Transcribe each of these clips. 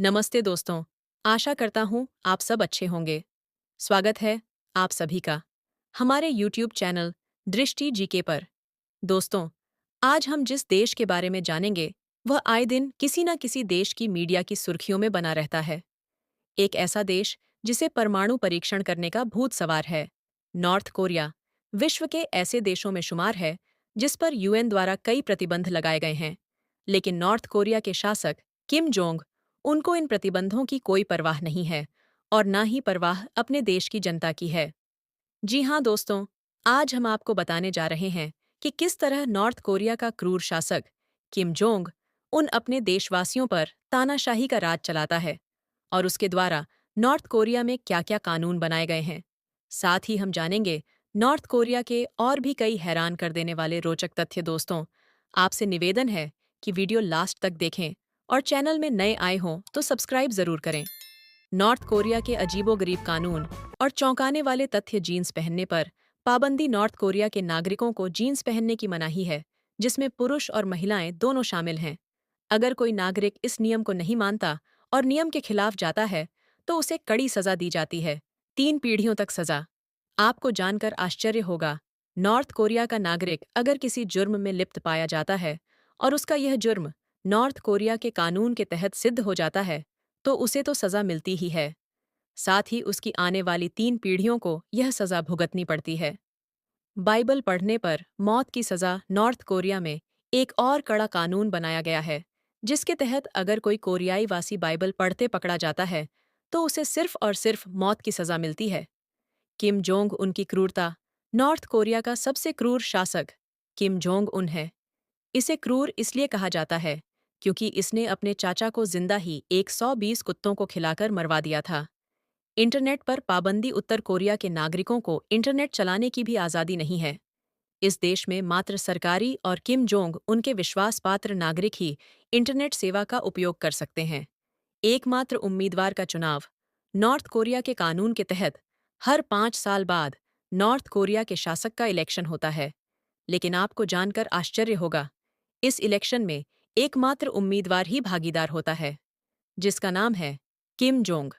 नमस्ते दोस्तों। आशा करता हूँ आप सब अच्छे होंगे। स्वागत है आप सभी का हमारे YouTube चैनल दृष्टि जीके पर। दोस्तों, आज हम जिस देश के बारे में जानेंगे वह आए दिन किसी न किसी देश की मीडिया की सुर्खियों में बना रहता है। एक ऐसा देश जिसे परमाणु परीक्षण करने का भूत सवार है। नॉर्थ कोरिया विश्व के ऐसे देशों में शुमार है जिस पर UN द्वारा कई प्रतिबंध लगाए गए हैं। लेकिन नॉर्थ कोरिया के शासक किम जोंग उनको इन प्रतिबंधों की कोई परवाह नहीं है और ना ही परवाह अपने देश की जनता की है। जी हाँ दोस्तों, आज हम आपको बताने जा रहे हैं कि किस तरह नॉर्थ कोरिया का क्रूर शासक किम जोंग उन अपने देशवासियों पर तानाशाही का राज चलाता है और उसके द्वारा नॉर्थ कोरिया में क्या-क्या कानून बनाए गए हैं। साथ ही हम जानेंगे नॉर्थ कोरिया के और भी कई हैरान कर देने वाले रोचक तथ्य। दोस्तों, आपसे निवेदन है कि वीडियो लास्ट तक देखें और चैनल में नए आए हों तो सब्सक्राइब जरूर करें। नॉर्थ कोरिया के अजीबोगरीब कानून और चौंकाने वाले तथ्य। जीन्स पहनने पर पाबंदी। नॉर्थ कोरिया के नागरिकों को जीन्स पहनने की मनाही है, जिसमें पुरुष और महिलाएं दोनों शामिल हैं। अगर कोई नागरिक इस नियम को नहीं मानता और नियम के खिलाफ जाता है, तो उसे कड़ी सजा दी जाती है, 3 पीढ़ियों तक सजा। आपको जानकर आश्चर्य होगा, नॉर्थ कोरिया का नागरिक अगर किसी जुर्म में लिप्त पाया जाता है और उसका यह जुर्म नॉर्थ कोरिया के कानून के तहत सिद्ध हो जाता है, तो उसे तो सजा मिलती ही है, साथ ही उसकी आने वाली 3 पीढ़ियों को यह सजा भुगतनी पड़ती है। बाइबल पढ़ने पर मौत की सजा। नॉर्थ कोरिया में एक और कड़ा कानून बनाया गया है, जिसके तहत अगर कोई कोरियाई वासी बाइबल पढ़ते पकड़ा जाता है, तो उसे सिर्फ और सिर्फ मौत की सजा मिलती है। किम जोंग उनकी क्रूरता। नॉर्थ कोरिया का सबसे क्रूर शासक किम जोंग उन है। इसे क्रूर इसलिए कहा जाता है क्योंकि इसने अपने चाचा को जिंदा ही 120 कुत्तों को खिलाकर मरवा दिया था। इंटरनेट पर पाबंदी। उत्तर कोरिया के नागरिकों को इंटरनेट चलाने की भी आज़ादी नहीं है। इस देश में मात्र सरकारी और किम जोंग उनके विश्वास पात्र नागरिक ही इंटरनेट सेवा का उपयोग कर सकते हैं। एकमात्र उम्मीदवार का चुनाव। नॉर्थ कोरिया के कानून के तहत हर 5 साल बाद नॉर्थ कोरिया के शासक का इलेक्शन होता है। लेकिन आपको जानकर आश्चर्य होगा, इस इलेक्शन में एकमात्र उम्मीदवार ही भागीदार होता है, जिसका नाम है किम जोंग।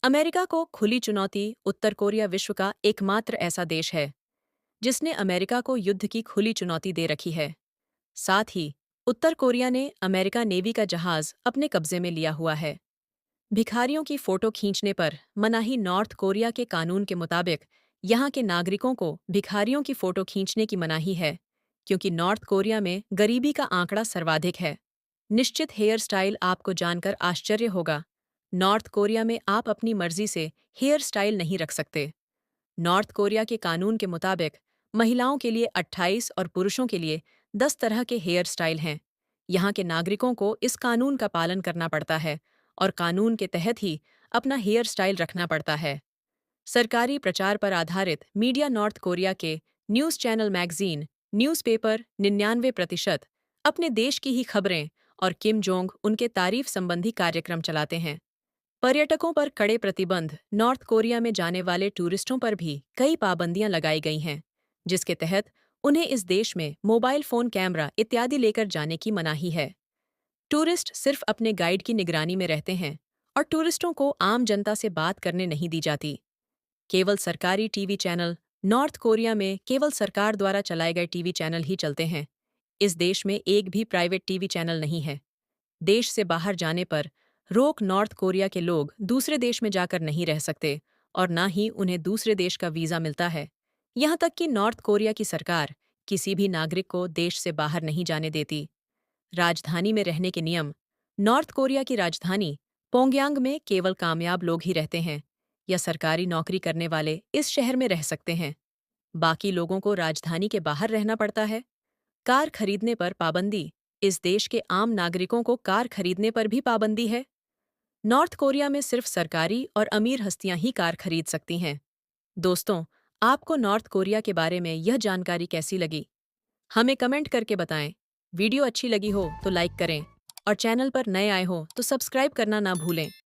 अमेरिका को खुली चुनौती। उत्तर कोरिया विश्व का एकमात्र ऐसा देश है जिसने अमेरिका को युद्ध की खुली चुनौती दे रखी है। साथ ही उत्तर कोरिया ने अमेरिका नेवी का जहाज अपने कब्जे में लिया हुआ है। भिखारियों की फोटो खींचने पर मनाही। नॉर्थ कोरिया के कानून के मुताबिक यहाँ के नागरिकों को भिखारियों की फोटो खींचने की मनाही है, क्योंकि नॉर्थ कोरिया में गरीबी का आंकड़ा सर्वाधिक है। निश्चित हेयर स्टाइल। आपको जानकर आश्चर्य होगा, नॉर्थ कोरिया में आप अपनी मर्जी से हेयर स्टाइल नहीं रख सकते। नॉर्थ कोरिया के कानून के मुताबिक महिलाओं के लिए 28 और पुरुषों के लिए 10 तरह के हेयर स्टाइल हैं। यहाँ के नागरिकों को इस कानून का पालन करना पड़ता है और कानून के तहत ही अपना हेयर स्टाइल रखना पड़ता है। सरकारी प्रचार पर आधारित मीडिया। नॉर्थ कोरिया के न्यूज़ चैनल, मैगजीन, न्यूज़पेपर 99% अपने देश की ही खबरें और किम जोंग उनके तारीफ संबंधी कार्यक्रम चलाते हैं। पर्यटकों पर कड़े प्रतिबंध। नॉर्थ कोरिया में जाने वाले टूरिस्टों पर भी कई पाबंदियां लगाई गई हैं, जिसके तहत उन्हें इस देश में मोबाइल फोन, कैमरा इत्यादि लेकर जाने की मनाही है। टूरिस्ट सिर्फ अपने गाइड की निगरानी में रहते हैं और टूरिस्टों को आम जनता से बात करने नहीं दी जाती। केवल सरकारी टीवी चैनल। नॉर्थ कोरिया में केवल सरकार द्वारा चलाए गए टीवी चैनल ही चलते हैं। इस देश में एक भी प्राइवेट टीवी चैनल नहीं है। देश से बाहर जाने पर रोक। नॉर्थ कोरिया के लोग दूसरे देश में जाकर नहीं रह सकते और ना ही उन्हें दूसरे देश का वीज़ा मिलता है। यहाँ तक कि नॉर्थ कोरिया की सरकार किसी भी नागरिक को देश से बाहर नहीं जाने देती। राजधानी में रहने के नियम। नॉर्थ कोरिया की राजधानी पोंगयांग में केवल कामयाब लोग ही रहते हैं या सरकारी नौकरी करने वाले इस शहर में रह सकते हैं। बाकी लोगों को राजधानी के बाहर रहना पड़ता है। कार खरीदने पर पाबंदी। इस देश के आम नागरिकों को कार खरीदने पर भी पाबंदी है। नॉर्थ कोरिया में सिर्फ सरकारी और अमीर हस्तियां ही कार खरीद सकती हैं। दोस्तों, आपको नॉर्थ कोरिया के बारे में यह जानकारी कैसी लगी? हमें कमेंट करके बताएं। वीडियो अच्छी लगी हो तो लाइक करें और चैनल पर नए आए हो तो सब्सक्राइब करना ना भूलें।